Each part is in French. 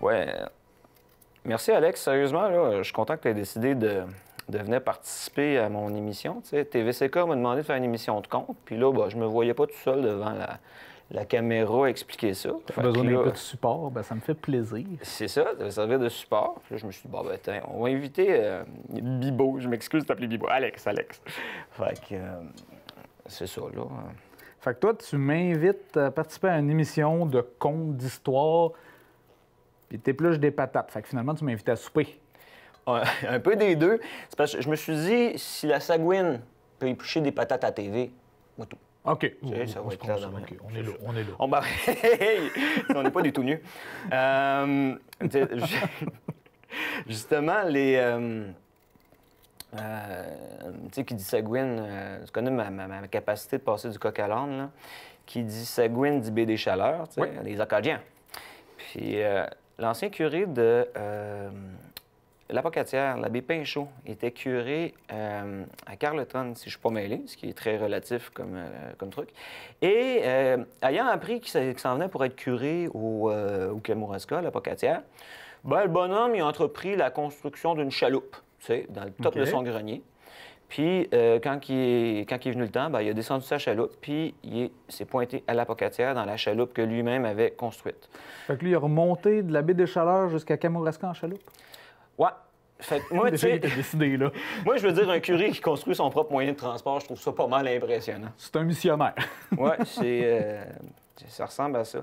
Ouais. Merci, Alex. Sérieusement, là, je suis content que tu aies décidé de venir participer à mon émission. Tu sais, TVCK m'a demandé de faire une émission de compte. Puis là, bah, je me voyais pas tout seul devant la caméra à expliquer ça. Tu as besoin d'un peu de support, ben, ça me fait plaisir. C'est ça, ça va servir de support. Puis là, je me suis dit, bon, ben, tiens, on va inviter Bibo. Je m'excuse de t'appeler Bibo. Alex. Fait que c'est ça, là. Fait que toi, tu m'invites à participer à une émission de contes, d'histoire, puis t'épluches des patates. Fait que finalement, tu m'invites à souper. Un peu des deux. C'est parce que je me suis dit, si la Sagouine peut éplucher des patates à TV, moi tout. OK. Ça va être clair. OK. On est là. On ben, on n'est pas du tout nus. Justement, les... tu sais, qui dit Sagouine, tu connais ma capacité de passer du coq à l'âne, là. Qui dit Sagouine dit baie des Chaleurs, tu sais, Oui. les Acadiens. Puis l'ancien curé de l'Apocatière, l'abbé Pinchot, était curé à Carleton, si je ne suis pas mêlé, ce qui est très relatif comme truc. Et ayant appris qu'il s'en venait pour être curé au Kamouraska, à l'Apocatière, ben, le bonhomme il a entrepris la construction d'une chaloupe, tu sais, dans le top de son grenier. Puis, quand il est venu le temps, ben, il a descendu sa chaloupe, puis il s'est pointé à l'Apocatière dans la chaloupe que lui-même avait construite. Fait que lui, il a remonté de la baie des Chaleurs jusqu'à Kamouraska en chaloupe? Ouais. Fait que moi, tu Déjà, il sais, était décidé, là. moi, je veux dire, un curé qui construit son propre moyen de transport, je trouve ça pas mal impressionnant. C'est un missionnaire. Ouais, ça ressemble à ça.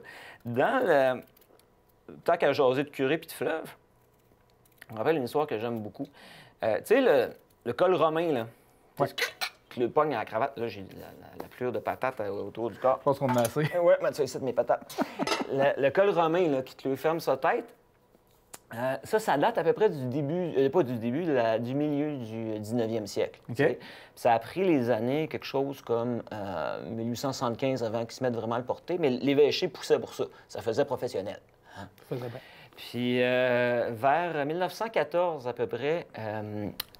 Tant qu'à jaser de curé puis de fleuve, on me rappelle une histoire que j'aime beaucoup. Tu sais, le col romain, là, Ouais. qui le pogne à la cravate, là, j'ai la plure de patate autour du corps. Je pense qu'on en a assez. Ouais, mais tu sais, mes patates. le col romain, là, qui te lui ferme sa tête, ça date à peu près du début, pas du début, du milieu du 19e siècle. OK. Tu sais. Ça a pris les années, quelque chose comme 1875 avant qu'ils se mettent vraiment à le porter, mais l'évêché poussait pour ça. Ça faisait professionnel. Hein? Ça faisait bien. Puis vers 1914 à peu près,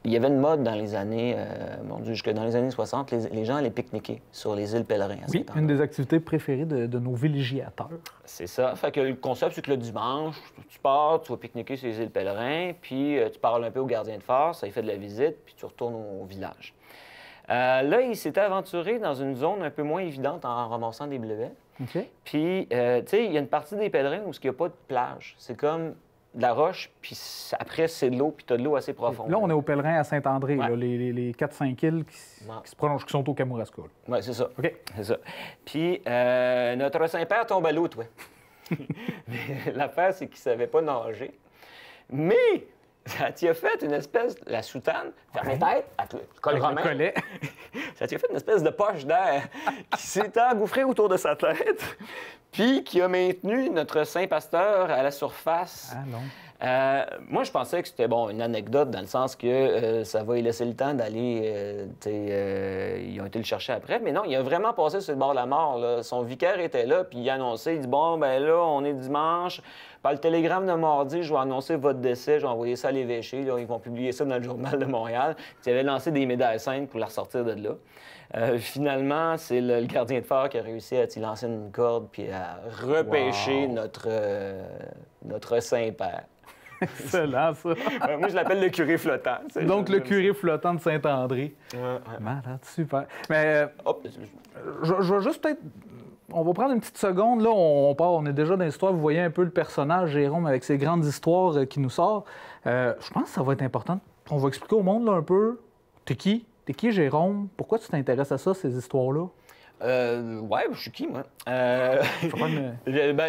il y avait une mode dans les années, mon Dieu, jusque dans les années 60, les gens allaient pique-niquer sur les îles Pèlerins. Oui, une des activités préférées de nos villégiateurs. C'est ça. Fait que le concept, c'est que le dimanche, tu pars, tu vas pique-niquer sur les îles Pèlerins, puis tu parles un peu au gardien de phare, ça lui fait de la visite, puis tu retournes au village. Là, il s'était aventuré dans une zone un peu moins évidente en ramassant des bleuets. OK. Puis, tu sais, il y a une partie des pèlerins où il n'y a pas de plage. C'est comme de la roche, puis après, c'est de l'eau, puis tu as de l'eau assez profonde. Là, on est au pèlerin à Saint-André, Ouais. là, les 4-5 îles qui se prolongent, qui sont au Kamouraska. Oui, c'est ça. OK. C'est ça. Puis, notre Saint-Père tombe à l'eau, toi. Mais l'affaire, c'est qu'il ne savait pas nager. Mais ça t'y a fait une espèce, la soutane, fermée tête, avec le col romain. collet. Ça t'y a fait une espèce de poche d'air qui s'est engouffrée autour de sa tête, puis qui a maintenu notre saint pasteur à la surface. Ah non. Moi, je pensais que c'était une anecdote dans le sens que ça va y laisser le temps d'aller. Ils ont été le chercher après. Mais non, il a vraiment passé sur le bord de la mort, là. Son vicaire était là, puis il a annoncé, il dit bon, ben là, on est dimanche. Par le télégramme de mardi, je vais annoncer votre décès. Je vais envoyer ça à l'évêché. Là, ils vont publier ça dans le Journal de Montréal. Ils avaient lancé des médailles saintes pour la ressortir de là. Finalement, c'est le gardien de phare qui a réussi à y lancer une corde puis à repêcher notre Saint-Père. Excellent, ça. Moi, je l'appelle le curé flottant. Donc, le curé flottant de Saint-André. Malade, super. Mais je vais juste peut-être... On va prendre une petite seconde. Là, on est déjà dans l'histoire. Vous voyez un peu le personnage, Jérôme, avec ses grandes histoires qui nous sort. Je pense que ça va être important. On va expliquer au monde là, un peu. T'es qui? T'es qui, Jérôme? Pourquoi tu t'intéresses à ça, ces histoires-là? Ouais, je suis qui, moi?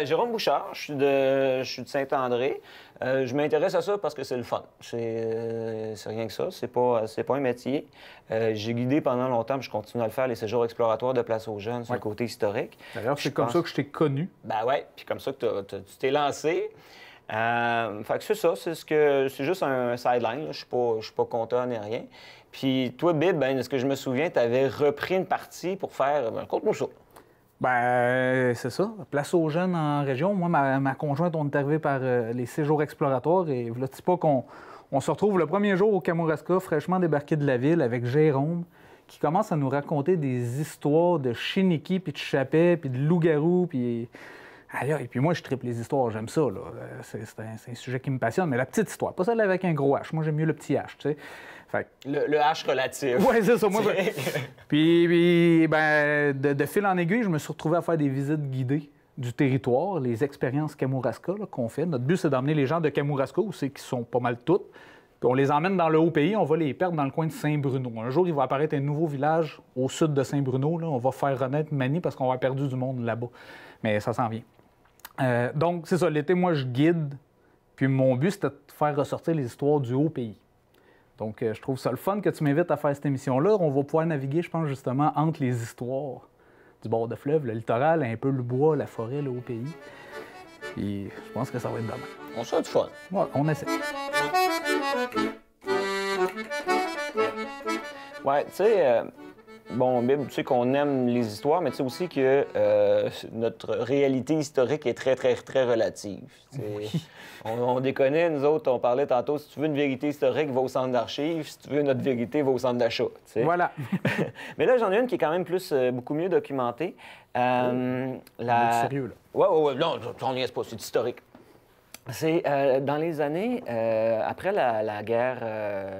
Jérôme Bouchard, je suis de Saint-André. Je m'intéresse à ça parce que c'est le fun. C'est rien que ça. C'est pas un métier. J'ai guidé pendant longtemps, puis je continue à le faire, les séjours exploratoires de Place aux Jeunes sur le côté historique. D'ailleurs, c'est comme ça que je t'ai connu. Ben ouais, puis comme ça que tu t'es lancé. Fait que c'est ça, c'est juste un sideline. Je suis pas content ni rien. Puis toi, Bib, ben, de ce que je me souviens, tu avais repris une partie pour faire. Conte-nous ça. Ben, c'est ça. Place aux jeunes en région. Moi, ma conjointe, on est arrivé par les séjours exploratoires et voilà, c'est pas qu'on se retrouve le premier jour au Kamouraska, fraîchement débarqué de la ville, avec Jérôme, qui commence à nous raconter des histoires de Chiniki, puis de Chapet, puis de loup-garou, puis... Et puis moi, je tripe les histoires, j'aime ça, là. C'est un sujet qui me passionne, mais la petite histoire, pas celle avec un gros H. Moi, j'aime mieux le petit H, tu sais. Fait... Le H relatif. Oui, c'est ça. Moi, puis ben, de fil en aiguille, je me suis retrouvé à faire des visites guidées du territoire, les expériences Kamouraska qu'on fait. Notre but, c'est d'emmener les gens de Kamouraska, où c'est qu'ils sont pas mal toutes. Puis on les emmène dans le Haut-Pays, on va les perdre dans le coin de Saint-Bruno. Un jour, il va apparaître un nouveau village au sud de Saint-Bruno. Là. On va faire renaître Mani parce qu'on va avoir perdu du monde là-bas. Mais ça s'en vient. Donc, c'est ça. L'été, moi, je guide. Puis mon but, c'était de faire ressortir les histoires du Haut-Pays. Donc, je trouve ça le fun que tu m'invites à faire cette émission-là. On va pouvoir naviguer, je pense, justement, entre les histoires du bord de fleuve, le littoral, un peu le bois, la forêt, le Haut-Pays. Puis, je pense que ça va être demain. On se fait du fun. Ouais, on essaie. Ouais, tu sais, bon, Bib, tu sais qu'on aime les histoires, mais tu sais aussi que notre réalité historique est très, très, très relative. Oui. On déconnait, nous autres, on parlait tantôt, si tu veux une vérité historique, va au centre d'archives, si tu veux notre vérité, va au centre d'achat. Voilà. Mais là, j'en ai une qui est quand même beaucoup mieux documentée. Sérieux, là. Ouais, non, on n'y est pas, c'est historique. C'est dans les années, après la guerre,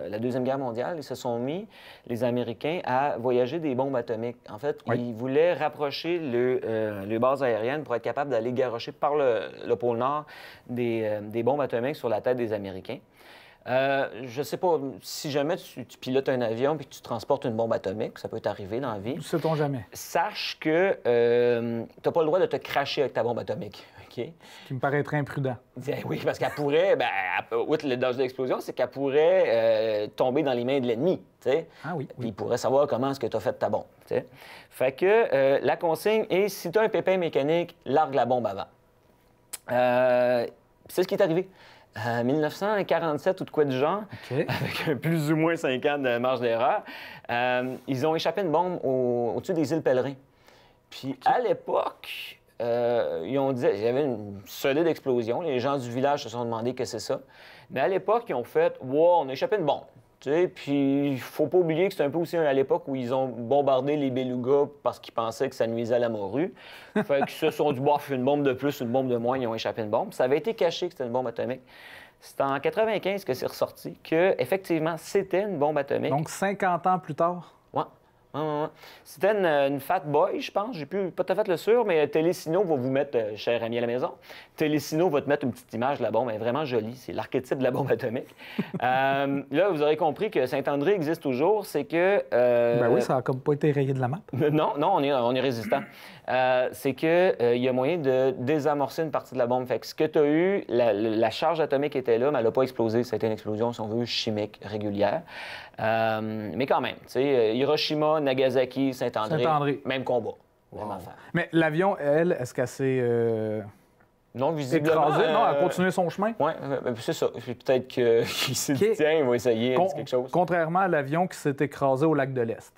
la Deuxième Guerre mondiale, ils se sont mis, les Américains, à voyager des bombes atomiques. En fait, ils voulaient rapprocher les bases aériennes pour être capables d'aller garrocher par le pôle Nord des bombes atomiques sur la tête des Américains. Je sais pas, si jamais tu pilotes un avion et que tu transportes une bombe atomique, ça peut t'arriver dans la vie. Sait-on jamais. Sache que tu n'as pas le droit de te cracher avec ta bombe atomique. Okay? Ce qui me paraîtrait imprudent. Oui, parce qu'elle pourrait, outre le danger d'explosion, c'est qu'elle pourrait tomber dans les mains de l'ennemi. Ah oui. Puis il pourrait savoir comment est-ce que tu as fait ta bombe. T'sais. Fait que la consigne est, si tu as un pépin mécanique, largue la bombe avant. C'est ce qui est arrivé. 1947 ou de quoi du genre, avec un plus ou moins 5 ans de marge d'erreur, ils ont échappé une bombe au-dessus des îles Pèlerins. Puis à l'époque, ils ont dit qu'il y avait une solide explosion. Les gens du village se sont demandé que c'est ça. Mais à l'époque, ils ont fait « Wow, on a échappé une bombe ». Puis il faut pas oublier que c'est un peu aussi à l'époque où ils ont bombardé les belugas parce qu'ils pensaient que ça nuisait à la morue. Fait qu'ils se sont dit, bof, une bombe de plus, une bombe de moins, ils ont échappé une bombe. Ça avait été caché que c'était une bombe atomique. C'est en 1995 que c'est ressorti qu'effectivement, c'était une bombe atomique. Donc 50 ans plus tard? Ouais. C'était une Fat Boy, je pense. J'ai plus pas tout à fait le sûr, mais Télécino va vous mettre, cher ami à la maison, Télécino va te mettre une petite image de la bombe. Elle est vraiment jolie. C'est l'archétype de la bombe atomique. Là, vous aurez compris que Saint-André existe toujours. C'est que... Ben oui, ça n'a comme pas été rayé de la map. Non, on est résistant. C'est qu'il y a moyen de désamorcer une partie de la bombe. Fait que ce que tu as eu, la charge atomique était là, mais elle n'a pas explosé. Ça a été une explosion, si on veut, chimique régulière. Mais quand même, tu sais, Hiroshima, Nagasaki, Saint-André, même combat. Même affaire. Mais l'avion, elle, est-ce qu'elle s'est non, visiblement, écrasée? Non, elle a continué son chemin? Oui, c'est ça. Peut-être qu'il s'est dit, tiens, il va essayer quelque chose. Contrairement à l'avion qui s'est écrasé au lac de l'Est.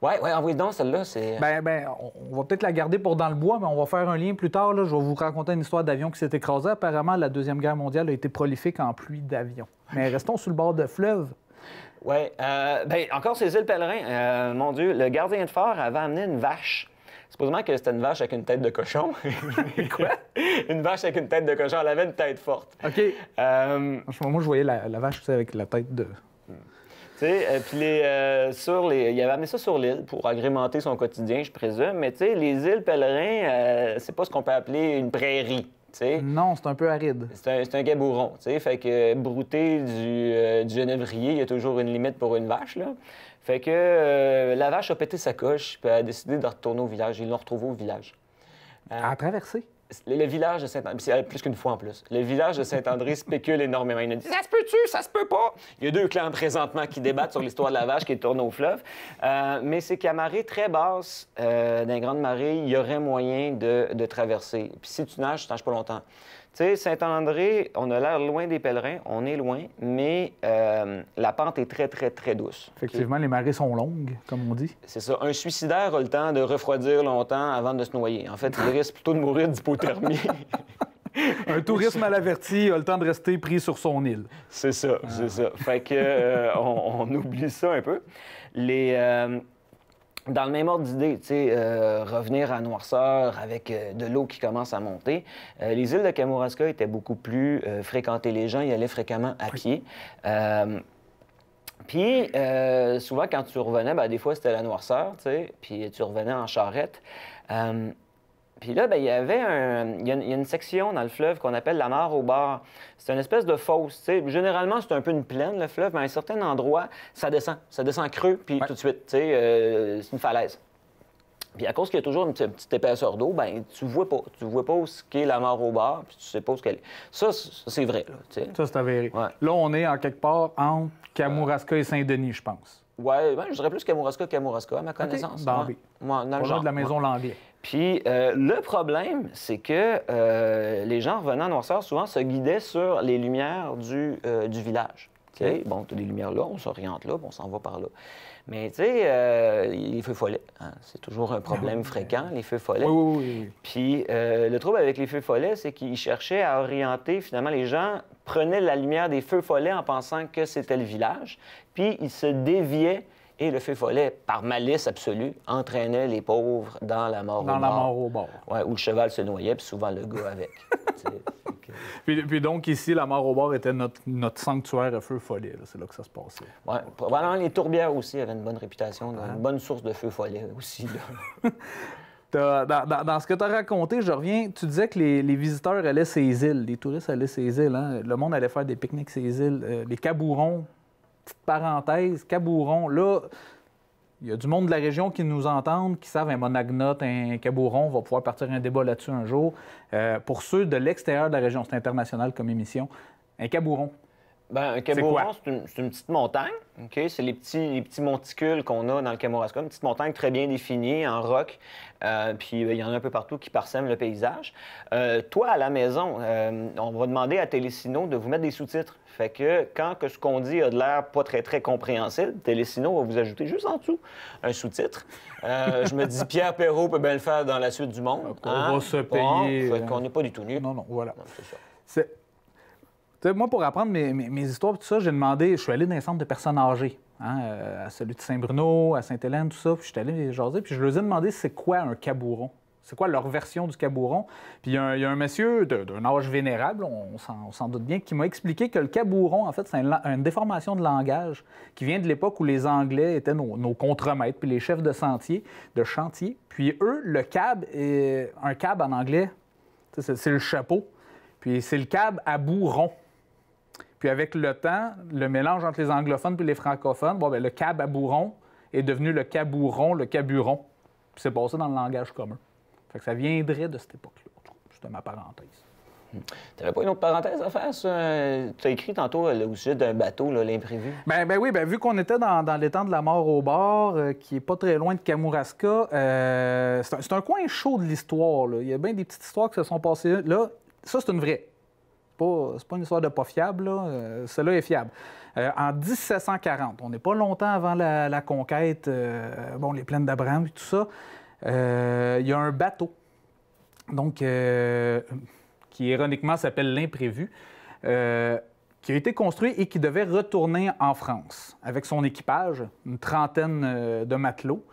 Oui, envoyez donc, celle-là, c'est... on va peut-être la garder pour dans le bois, mais on va faire un lien plus tard. Là. Je vais vous raconter une histoire d'avion qui s'est écrasé. Apparemment, la Deuxième Guerre mondiale a été prolifique en pluie d'avions. Mais restons sur le bord de fleuve. Oui. Encore ces îles Pèlerins. Mon Dieu, le gardien de phare avait amené une vache. Supposément que c'était une vache avec une tête de cochon. Quoi? Une vache avec une tête de cochon. Elle avait une tête forte. OK. Moi, je voyais la vache avec la tête de... Tu sais, puis il avait amené ça sur l'île pour agrémenter son quotidien, je présume. Mais tu sais, les îles Pèlerins, c'est pas ce qu'on peut appeler une prairie. T'sais. Non, c'est un peu aride. C'est un gabouron, tu sais. Fait que brouter du genévrier, il y a toujours une limite pour une vache, là. Fait que la vache a pété sa coche puis a décidé de retourner au village. Ils l'ont retrouvée au village. À traverser? Le village de Saint-André, c'est plus qu'une fois en plus. Le village de Saint-André spécule énormément. Il nous dit, ça se peut-tu, ça se peut pas. Il y a deux clans présentement qui débattent sur l'histoire de la vache qui est tournée au fleuve. Mais c'est qu'à marée très basse, dans les grandes marées, il y aurait moyen de traverser. Puis si tu nages pas longtemps. sais, Saint-André, on a l'air loin des pèlerins, on est loin, mais la pente est très, très, très douce. Effectivement, les marées sont longues, comme on dit. C'est ça. Un suicidaire a le temps de refroidir longtemps avant de se noyer. En fait, il risque plutôt de mourir d'hypothermie. Un touriste mal averti a le temps de rester pris sur son île. C'est ça, c'est ça. Fait que on oublie ça un peu. Dans le même ordre d'idée, tu sais, revenir à Noirceur avec de l'eau qui commence à monter, les îles de Kamouraska étaient beaucoup plus fréquentées. Les gens y allaient fréquemment à pied. Puis, souvent, quand tu revenais, ben, des fois, c'était la Noirceur, tu sais, puis tu revenais en charrette. Puis là, ben, il y a une section dans le fleuve qu'on appelle la mare au bord. C'est une espèce de fosse. T'sais. Généralement, c'est un peu une plaine, le fleuve, mais à un certain endroit, ça descend creux, puis tout de suite, c'est une falaise. Puis à cause qu'il y a toujours une petite épaisseur d'eau, ben tu vois pas où est la mare au bord, puis tu sais pas où elle est. Ça, c'est vrai, là. T'sais. Ça, c'est avéré. Ouais. Là, on est en quelque part entre Kamouraska et Saint-Denis, je pense. Oui, ben, je dirais plus Kamouraska, à ma connaissance. Dans B. Dans le genre de la maison Langlais. Puis le problème, c'est que les gens revenant à Noirceur, souvent, se guidaient sur les lumières du village. Okay? Bon, tu as des lumières là, on s'oriente là, on s'en va par là. Mais, tu sais, les feux follets, hein, c'est toujours un problème fréquent, les feux follets. Oui. Puis le trouble avec les feux follets, c'est qu'ils cherchaient à orienter, finalement, les gens prenaient la lumière des feux follets en pensant que c'était le village, puis ils se déviaient. Et le feu follet, par malice absolue, entraînait les pauvres dans la mort au bord. Dans la mort au bord. Oui, où le cheval se noyait, puis souvent le gars avec. Puis donc, ici, la mort au bord était notre sanctuaire à feu follet. C'est là que ça se passait. Oui, probablement les tourbières aussi avaient une bonne réputation, une bonne source de feu follet aussi. Là. Dans ce que tu as raconté, je reviens, tu disais que les visiteurs allaient ces îles, les touristes allaient ces îles. Hein? Le monde allait faire des pique-niques ces îles. Les Cabourons. Petite parenthèse, Cabouron, là, il y a du monde de la région qui nous entendent, qui savent un monagnote, un Cabouron, on va pouvoir partir un débat là-dessus un jour. Pour ceux de l'extérieur de la région, c'est international comme émission, un Cabouron. Bien, un Cabouron, c'est une petite montagne. Okay? C'est les petits monticules qu'on a dans le Kamouraska. Une petite montagne très bien définie, en roc. Puis il y en a un peu partout qui parsèment le paysage. Toi, à la maison, on va demander à Télésino de vous mettre des sous-titres. Fait que quand ce qu'on dit a de l'air pas très, très compréhensible, Télésino va vous ajouter juste en dessous un sous-titre. Je me dis, Pierre Perrault peut bien le faire dans la suite du monde. On va se payer. Fait qu'on n'est pas du tout nul. Non, voilà. Non, c'est ça. Moi, pour apprendre mes histoires et tout ça, j'ai demandé, je suis allé dans un centre de personnes âgées, hein, à celui de Saint-Bruno, à Sainte-Hélène, tout ça, puis je suis allé les jaser, puis je leur ai demandé c'est quoi un cabouron. C'est quoi leur version du cabouron? Puis il y a un monsieur d'un âge vénérable, on s'en doute bien, qui m'a expliqué que le cabouron, en fait, c'est une déformation de langage qui vient de l'époque où les Anglais étaient nos contremaîtres, puis les chefs de chantier. Puis eux, le cab, un cab en anglais, c'est le chapeau, puis c'est le cab à bout rond. Puis avec le temps, le mélange entre les anglophones et les francophones, le cab à bout rond est devenu le cabouron, le caburon. Puis c'est passé dans le langage commun. Fait que ça viendrait de cette époque-là. C'était ma parenthèse. T'avais pas une autre parenthèse à faire? Tu as écrit tantôt au sujet d'un bateau, l'imprévu. Ben oui, vu qu'on était dans l'étang de la mort au bord, qui est pas très loin de Kamouraska, c'est un coin chaud de l'histoire. Là. Il y a bien des petites histoires qui se sont passées là. Ça, c'est une vraie. C'est pas une histoire de pas fiable. Là. Celle-là est fiable. En 1740, on n'est pas longtemps avant la conquête, les plaines d'Abraham et tout ça, il y a un bateau, donc, qui ironiquement s'appelle l'Imprévu, qui a été construit et qui devait retourner en France avec son équipage, une trentaine de matelots.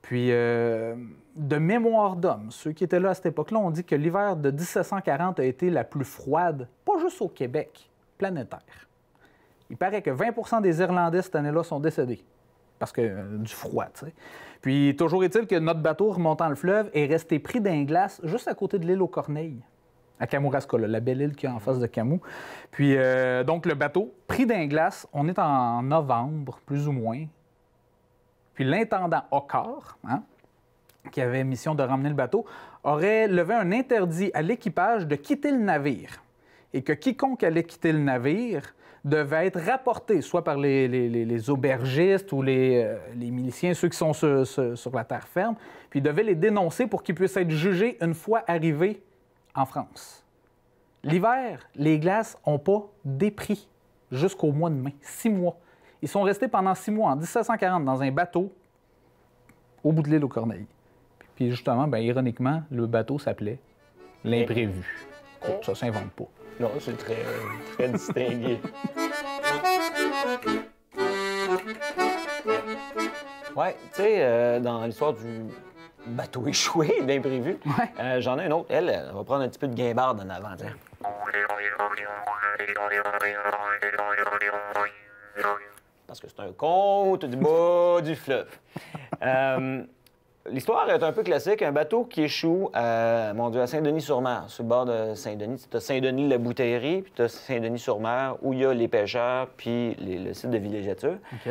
Puis, de mémoire d'hommes, ceux qui étaient là à cette époque-là, on dit que l'hiver de 1740 a été la plus froide, pas juste au Québec, planétaire. Il paraît que 20 des Irlandais cette année-là sont décédés parce que du froid, tu sais. Puis, toujours est-il que notre bateau remontant le fleuve est resté pris d'un glace juste à côté de l'île aux Corneilles, à Kamouraska, la belle île qui est en face de Kamou. Puis, donc, le bateau, pris d'un glace, on est en novembre, plus ou moins. Puis, l'intendant Ocar, qui avait mission de ramener le bateau, aurait levé un interdit à l'équipage de quitter le navire. Et que quiconque allait quitter le navire devait être rapporté, soit par les aubergistes ou les miliciens, ceux qui sont sur la terre ferme, puis il devait les dénoncer pour qu'ils puissent être jugés une fois arrivés en France. L'hiver, les glaces n'ont pas dépris jusqu'au mois de mai. 6 mois. Ils sont restés pendant 6 mois, en 1740, dans un bateau au bout de l'île aux Corneilles. Puis justement, bien, ironiquement, le bateau s'appelait l'Imprévu. Ça s'invente pas. Non, c'est très, très distingué. Ouais, tu sais, dans l'histoire du bateau échoué d'imprévu, j'en ai un autre. Elle va prendre un petit peu de guimbarde en avant, tiens. Parce que c'est un conte du bas du fleuve. L'histoire est un peu classique. Un bateau qui échoue à Saint-Denis-sur-Mer, sur le bord de Saint-Denis. Tu as Saint-Denis-la-Bouteillerie, puis tu as Saint-Denis-sur-Mer, où il y a les pêcheurs, puis le site de villégiature. OK.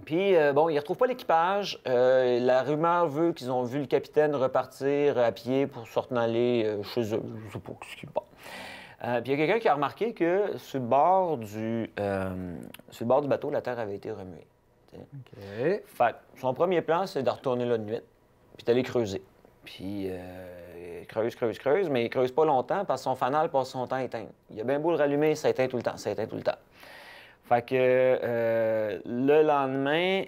Puis, bon, ils ne retrouvent pas l'équipage. La rumeur veut qu'ils ont vu le capitaine repartir à pied pour se aller chez eux. Je ne sais pas ce qui passe. Puis, il y a quelqu'un qui a remarqué que sur le bord du bateau, la terre avait été remuée. OK. Fait que son premier plan, c'est de retourner là de nuit, puis d'aller creuser. Puis, il creuse, mais il creuse pas longtemps parce que son fanal passe son temps éteint. Il a bien beau le rallumer, ça éteint tout le temps, Fait que le lendemain,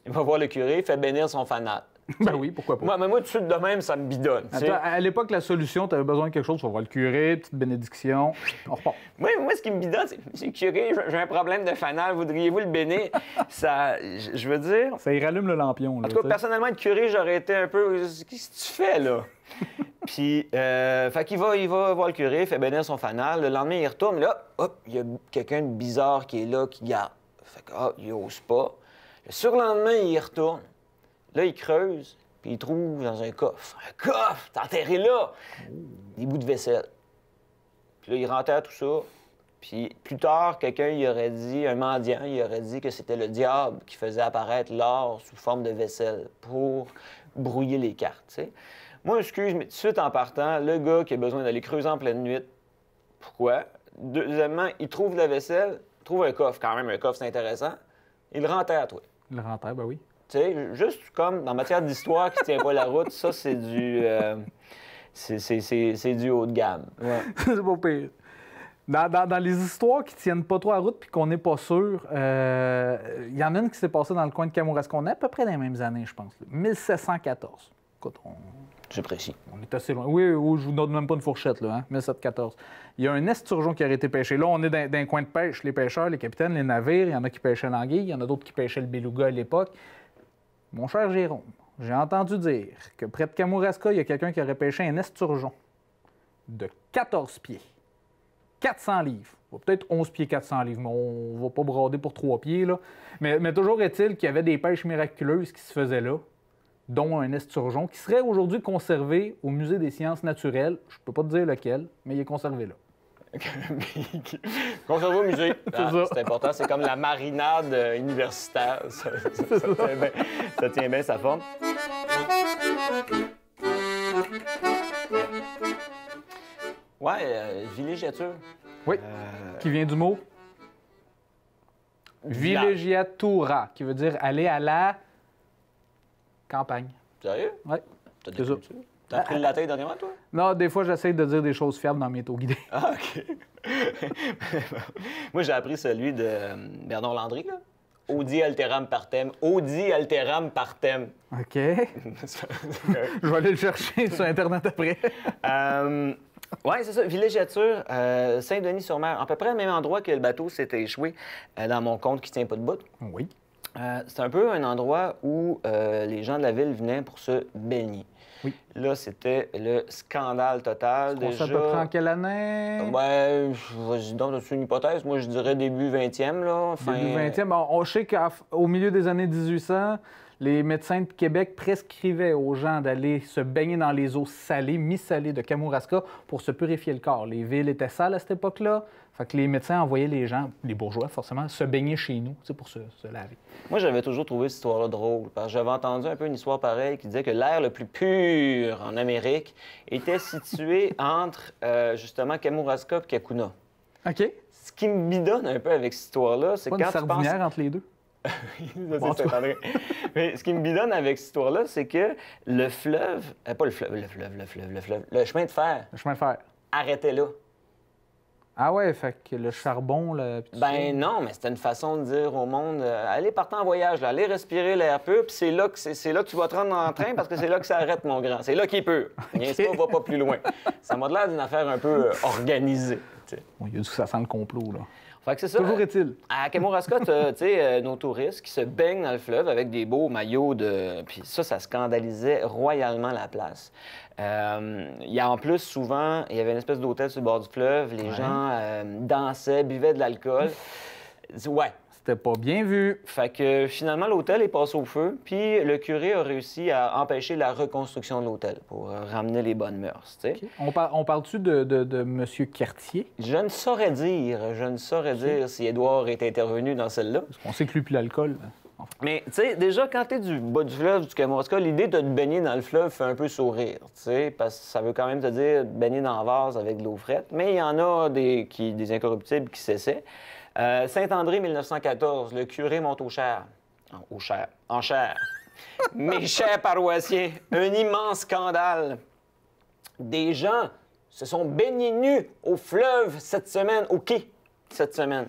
il va voir le curé, il fait bénir son fanal. Ben oui, pourquoi pas. Moi, tout de suite de même, ça me bidonne. Attends, à l'époque, la solution, tu avais besoin de quelque chose, tu vas voir le curé, petite bénédiction, on repart. Moi, ce qui me bidonne, c'est « Monsieur le curé, j'ai un problème de fanal, voudriez-vous le bénir? » Ça, je veux dire... Ça y rallume le lampion, là. En tout cas, personnellement, être curé, j'aurais été un peu... Qu'est-ce que tu fais, là? Puis, fait qu'il va voir le curé, fait bénir son fanal. Le lendemain, il retourne, là, hop, il y a quelqu'un de bizarre qui est là, qui garde. Fait que, il ose pas. Le surlendemain, il y retourne. Là, il creuse, puis il trouve dans un coffre. Un coffre! T'es enterré là! Des bouts de vaisselle. Puis là, il renterre tout ça. Puis plus tard, quelqu'un, un mendiant, il aurait dit que c'était le diable qui faisait apparaître l'or sous forme de vaisselle pour brouiller les cartes, tu sais. Moi, excuse, mais tout de suite en partant, le gars qui a besoin d'aller creuser en pleine nuit, pourquoi? Deuxièmement, il trouve de la vaisselle, trouve un coffre, quand même, un coffre, c'est intéressant. Il le renterre, toi. Il le renterre, ben oui. Tu sais, juste comme dans matière d'histoire qui tient pas la route, ça, c'est du... c'est du haut de gamme. Ouais. C'est pas pire. Dans les histoires qui tiennent pas trop la route puis qu'on n'est pas sûr, il y en a une qui s'est passée dans le coin de Kamouraska. On est à peu près dans les mêmes années, je pense. 1714. Écoute, c'est précis. On est assez loin. Oui, je vous donne même pas une fourchette, là, hein? 1714. Il y a un esturgeon qui a été pêché. Là, on est dans un coin de pêche. Les pêcheurs, les capitaines, les navires, il y en a qui pêchaient l'anguille, il y en a d'autres qui pêchaient le beluga à l'époque. Mon cher Jérôme, j'ai entendu dire que près de Kamouraska, il y a quelqu'un qui aurait pêché un esturgeon de 14 pieds. 400 livres. Peut-être 11 pieds 400 livres, mais on va pas brader pour 3 pieds, là. Mais toujours est-il qu'il y avait des pêches miraculeuses qui se faisaient là, dont un esturgeon, qui serait aujourd'hui conservé au Musée des sciences naturelles. Je peux pas te dire lequel, mais il est conservé là. Conservé au musée. C'est important, c'est comme la marinade universitaire. Ça tient bien sa forme. Ouais, villégiature. Oui, qui vient du mot villégiatura, qui veut dire aller à la campagne. Sérieux? Oui. C'est ça. T'as appris le latin dernièrement, toi? Non, des fois, j'essaie de dire des choses fiables dans mes taux guidés. Ah, OK. Moi, j'ai appris celui de Bernard Landry, là. Audi alteram partem. Audi alteram partem. OK. Je vais aller le chercher sur Internet après. Oui, c'est ça. Villégiature, Saint-Denis-sur-Mer. À peu près le même endroit que le bateau s'était échoué dans mon compte qui tient pas de bout. Oui. C'est un peu un endroit où les gens de la ville venaient pour se baigner. Oui. Là, c'était le scandale total. On sait à peu près en quelle année? Ben, vas-y donc, c'est une hypothèse. Moi, je dirais début 20e, là. Début 20e. Bon, on sait qu'au milieu des années 1800, les médecins de Québec prescrivaient aux gens d'aller se baigner dans les eaux salées, mi-salées de Kamouraska pour se purifier le corps. Les villes étaient sales à cette époque-là. Fait que les médecins envoyaient les gens, les bourgeois forcément, se baigner chez nous, pour se laver. Moi, j'avais toujours trouvé cette histoire-là drôle, parce que j'avais entendu un peu une histoire pareille qui disait que l'air le plus pur en Amérique était situé entre, justement, Kamouraska et Kakuna. OK. Ce qui me bidonne un peu avec cette histoire-là, c'est quand tu penses... Pas une sardinière entre les deux? Bon, mais ce qui me bidonne avec cette histoire-là, c'est que le fleuve... pas le fleuve, le chemin de fer. Le chemin de fer. arrêtait là. Ah ouais, fait que le charbon, là... Ben non, mais c'était une façon de dire au monde, allez, partez en voyage, là, allez respirer l'air pur, puis c'est là que tu vas te rendre en train, parce que c'est là que ça arrête, mon grand. C'est là qu'il est pur. Niaise pas, va pas plus loin. Ça m'a l'air d'une affaire un peu organisée. Bon, il y a dit que ça sent le complot, là. Fait que c'est ça. Toujours est-il. À Kamouraska, nos touristes qui se baignent dans le fleuve avec des beaux maillots de... Puis ça scandalisait royalement la place. Il y a en plus, souvent, il y avait une espèce d'hôtel sur le bord du fleuve. Les gens dansaient, buvaient de l'alcool. Ouais. C'était pas bien vu. Fait que finalement, l'hôtel est passé au feu, puis le curé a réussi à empêcher la reconstruction de l'hôtel pour ramener les bonnes mœurs. Okay. On parle-tu de M. Cartier? Je ne saurais dire si Édouard est intervenu dans celle-là. Parce qu'on sait que lui puis l'alcool... Mais, tu sais, déjà, quand t'es du bas du fleuve, du Kamouraska, l'idée de te baigner dans le fleuve fait un peu sourire, tu sais, parce que ça veut quand même te dire baigner dans un vase avec de l'eau frette. Mais il y en a des incorruptibles qui s'essaient. Saint-André, 1914, le curé monte en chair. Mes chers paroissiens, un immense scandale. Des gens se sont baignés nus au fleuve cette semaine, au quai cette semaine.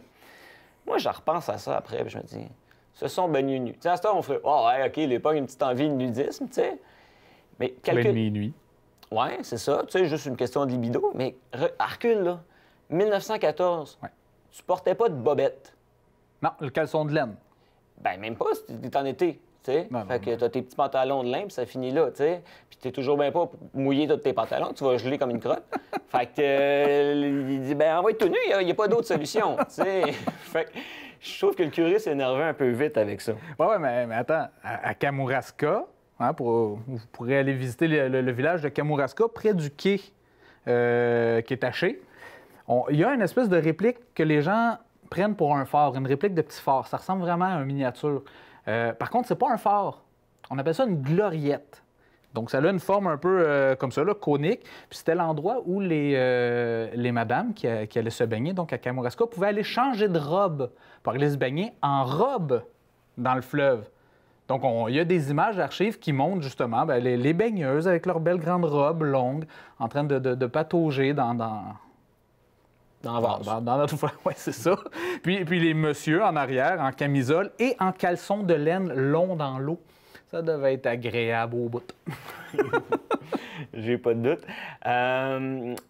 Moi, je repense à ça après, puis je me dis... se sont baignés nus. Tu sais, à ce temps, on fait « Ah, ouais, OK, il n'y a pas une petite envie de nudisme, tu sais. » Mais calcul... nuit. Ouais, c'est ça. Tu sais, juste une question de libido. Mais recule, là. 1914, tu portais pas de bobette. Non, le caleçon de laine. Ben même pas si t'es en été, tu sais. Fait que t'as tes petits pantalons de lin, puis ça finit là, tu sais. Puis t'es toujours bien pas mouillé tous tes pantalons, tu vas geler comme une crotte. Fait que, il dit « Ben envoie tout nu, il n'y a pas d'autre solution, tu sais. » Fait que... je trouve que le curé s'est énervé un peu vite avec ça. Oui, mais attends, à Kamouraska, vous pourrez aller visiter le village de Kamouraska, près du quai qui est taché. Il y a une espèce de réplique que les gens prennent pour un phare, une réplique de petit phare. Ça ressemble vraiment à une miniature. Par contre, c'est pas un phare. On appelle ça une gloriette. Donc, ça a une forme un peu comme ça, là, conique. Puis c'était l'endroit où les madames qui allaient se baigner, donc à Kamouraska, pouvaient aller changer de robe pour aller se baigner en robe dans le fleuve. Donc, il y a des images d'archives qui montrent justement les baigneuses avec leurs belles grandes robes longues en train de patauger dans notre fleuve. Oui, c'est ça. Puis les messieurs en arrière, en camisole et en caleçon de laine long dans l'eau. Ça devait être agréable au bout. J'ai pas de doute.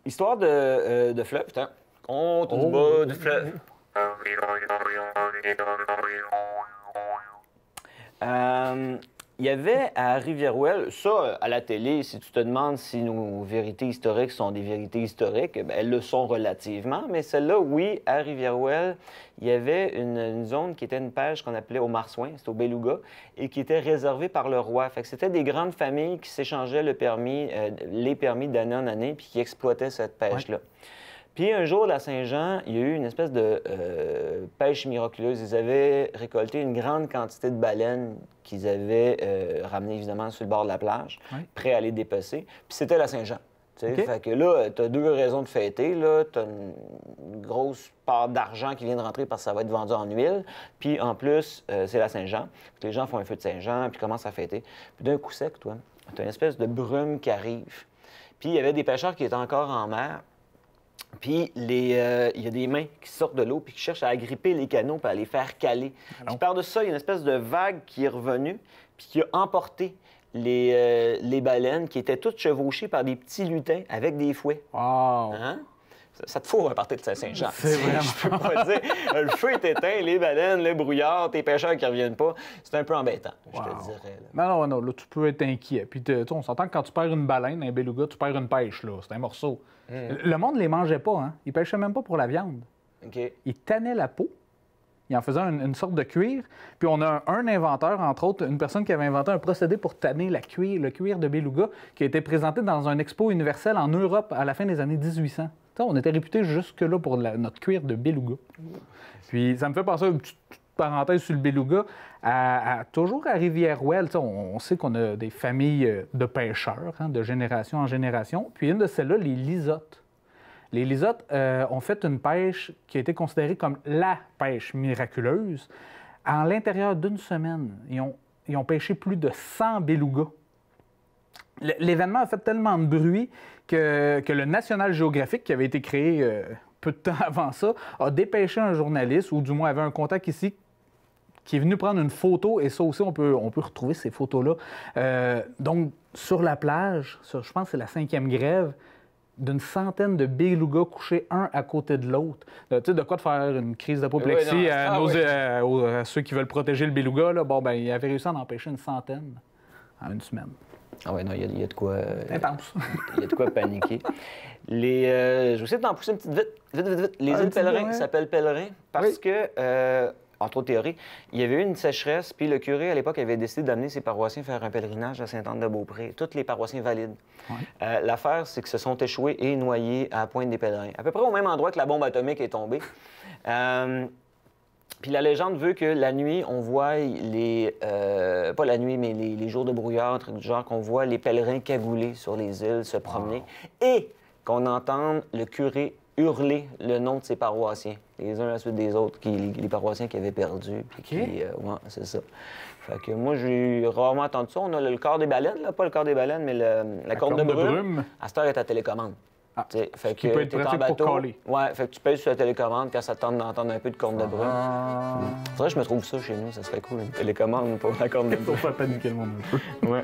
Histoire de fleuve, putain. On tout bas du fleuve. Il y avait à Rivière-Ouelle, ça, à la télé, si tu te demandes si nos vérités historiques sont des vérités historiques, bien, elles le sont relativement, mais celle-là, oui, à Rivière-Ouelle, il y avait une zone qui était une pêche qu'on appelait au marsouin, c'était au beluga, et qui était réservée par le roi. Fait que c'était des grandes familles qui s'échangeaient les permis d'année en année, puis qui exploitaient cette pêche-là. Ouais. Puis un jour, à Saint-Jean, il y a eu une espèce de pêche miraculeuse. Ils avaient récolté une grande quantité de baleines qu'ils avaient ramenées, évidemment, sur le bord de la plage, prêts à les dépecer. Puis c'était la Saint-Jean. Okay. Fait que là, tu as deux raisons de fêter. Tu as une grosse part d'argent qui vient de rentrer parce que ça va être vendu en huile. Puis en plus, c'est la Saint-Jean. Les gens font un feu de Saint-Jean, puis commencent à fêter. Puis d'un coup sec, toi, tu as une espèce de brume qui arrive. Puis il y avait des pêcheurs qui étaient encore en mer. Puis il y a des mains qui sortent de l'eau puis qui cherchent à agripper les canaux puis à les faire caler. Puis par-dessus ça, il y a une espèce de vague qui est revenue puis qui a emporté les baleines qui étaient toutes chevauchées par des petits lutins avec des fouets. Wow! Hein? Ça te fout un party de Saint-Jean. C'est vraiment... Je peux pas dire. Le feu est éteint, les baleines, le brouillard, tes pêcheurs qui reviennent pas. C'est un peu embêtant, je te dirais. Là. Non, là, tu peux être inquiet. Puis on s'entend que quand tu perds une baleine, un beluga, tu perds une pêche, là. C'est un morceau. Le monde ne les mangeait pas, hein. Ils pêchaient même pas pour la viande. Okay. Ils tannaient la peau. Ils en faisaient une sorte de cuir. Puis on a un inventeur, entre autres, une personne qui avait inventé un procédé pour tanner le cuir de beluga, qui a été présenté dans un expo universel en Europe à la fin des années 1800. T'sais, on était réputé jusque-là pour notre cuir de beluga. Puis ça me fait penser, une petite parenthèse sur le beluga, toujours à Rivière-Ouelle, on sait qu'on a des familles de pêcheurs, hein, de génération en génération. Puis une de celles-là, les Lisottes. Les Lisottes ont fait une pêche qui a été considérée comme la pêche miraculeuse. En l'intérieur d'une semaine, ils ont pêché plus de 100 belugas. l'événement a fait tellement de bruit que le National Geographic, qui avait été créé peu de temps avant ça, a dépêché un journaliste, ou du moins avait un contact ici, qui est venu prendre une photo, et ça aussi, on peut retrouver ces photos-là. Donc, sur la plage, je pense que c'est la 5e grève, d'une centaine de belugas couchés un à côté de l'autre. Tu sais, de quoi de faire une crise d'apoplexie à ceux qui veulent protéger le beluga, là. Bon, ben, il avait réussi à en empêcher une centaine en une semaine. Ah oui, non, il y a de quoi... intense. Il y a de quoi paniquer. Je vais essayer d'en pousser une petite vite. Les îles Pèlerins s'appellent Pèlerins parce que... entre autres théories, il y avait eu une sécheresse, puis le curé, à l'époque, avait décidé d'amener ses paroissiens faire un pèlerinage à Sainte-Anne-de-Beaupré. Tous les paroissiens valides. Ouais. L'affaire, c'est qu'ils se sont échoués et noyés à Pointe-des-Pèlerins. À peu près au même endroit que la bombe atomique est tombée. Puis la légende veut que la nuit, on voit les... pas la nuit, mais les jours de brouillard, truc du genre, qu'on voit les pèlerins cagoulés sur les îles se promener. Et qu'on entende le curé hurler le nom de ses paroissiens, les uns à la suite des autres, les paroissiens qui avaient perdu. Puis ouais, c'est ça. Fait que moi, j'ai rarement entendu ça. On a le corps des baleines, là, pas le corps des baleines, mais la corne de brume. À cette heure, est à télécommande. Ah, fait que peut être pratique en bateau, pour caler. Ouais, fait que tu pèses sur la télécommande quand ça tente d'entendre un peu de corne de brume. Faudrait que je me trouve ça chez nous, ça serait cool, une télécommande pour la corne de brume. Pour faire paniquer le monde un peu. Ouais.